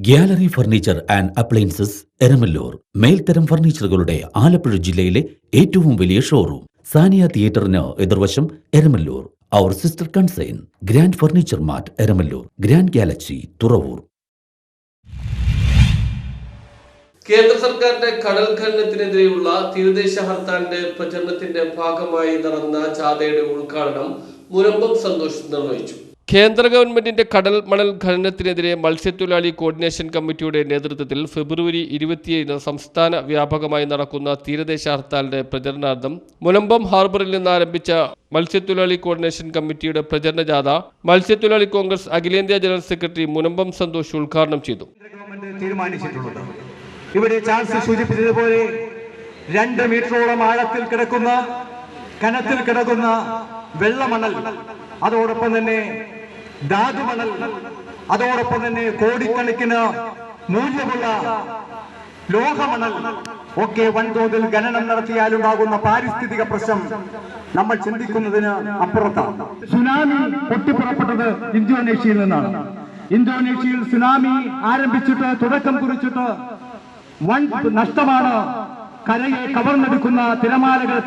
Gallery furniture and appliances Eramalloor. മേൽത്തരം ഫർണിച്ചറുകളുടെ ആലപ്പുഴ ജില്ലയിലെ ഏറ്റവും വലിയ ഷോറൂം. സാനിയ തിയേറ്ററിന് എതിർവശം എരമല്ലൂർ. അവർ sister concern grand furniture mart Eramalloor, grand galaxy Thuravoor. കേന്ദ്ര സർക്കാരിന്റെ കടൽ ഖനനത്തിനെതിരെയുള്ള തീരദേശ ഹർത്താലിന്റെ പ്രചരണത്തിന്റെ ഭാഗമായി നടന്ന ജാഥയുടെ ഉദ്ഘാടനം മുനമ്പം സന്തോഷ് നിർവഹിച്ചു. കേന്ദ്ര ഗവൺമെന്റിന്റെ കടൽ മണൽ ഖനനത്തിനെതിരെ മത്സ്യത്തൊഴിലാളി കോർഡിനേഷൻ കമ്മിറ്റിയുടെ നേതൃത്വത്തിൽ ഫെബ്രുവരി 27 സംസ്ഥാന വ്യാപകമായി നടക്കുന്ന തീരദേശ ഹർത്താലിന്റെ പ്രചരണാർത്ഥം മുനമ്പം ഹാർബറിൽ നിന്ന് ആരംഭിച്ച മത്സ്യത്തൊഴിലാളി കോർഡിനേഷൻ കമ്മിറ്റിയുടെ പ്രചരണ ജാഥ മത്സ്യത്തൊഴിലാളി കോൺഗ്രസ് അഖിലേന്ത്യാ ജനറൽ സെക്രട്ടറി മുനമ്പം സന്തോഷ് ഉദ്ഘാടനം ചെയ്തു. ഇവിടെ ചാൾസ് സൂചിപ്പിച്ചതുപോലെ 2 മീറ്ററോളം ആഴത്തിൽ കിടക്കുന്ന കനത്തിൽ കിടക്കുന്ന വെള്ളമണൽ, അതോടൊപ്പം തന്നെ ധാതുമണൽ, അതോടൊപ്പം തന്നെ കോടിക്കണക്കിന് മൂല്യമുള്ള ലോഹമണൽ ഒക്കെ വൻതോതിൽ ഖനനം നടത്തിയാലുണ്ടാകുന്ന പാരിസ്ഥിതിക പ്രശ്നം നമ്മൾ ചിന്തിക്കുന്നതിന് അപ്പുറത്താണ്. സുനാമി പൊട്ടിപ്പുറപ്പെട്ടത് ഇന്തോനേഷ്യയിൽ നിന്നാണ്. ഇന്തോനേഷ്യയിൽ സുനാമി ആരംഭിച്ചിട്ട് തുടക്കം കുറിച്ചിട്ട് വൻ നഷ്ടമാണ്. കരയെ കവർന്നെടുക്കുന്ന തിരമാലകൾ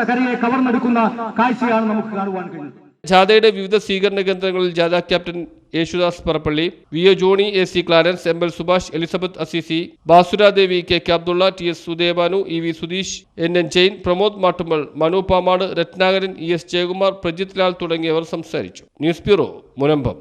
കരയെ കവർന്നെടുക്കുന്ന കാഴ്ചയാണ് നമുക്ക് കാണുവാൻ കഴിയുന്നത്. ജാഥയുടെ വിവിധ സ്വീകരണ കേന്ദ്രങ്ങളിൽ ജാഥ captain Yesudas Parappally, V A Johny, A C Clarence, M L Subhash, Elizabeth Assisi, Basuradevi, K K Abdulla, T S സുദേവാനു, E V Sudheesh, N N Jain, Pramod Mattummal, Manu Pamad, Ratnakaran, E S Jayakumar, Prajith Lal തുടങ്ങിയവർ സംസാരിച്ചു. News bureau, Munambam.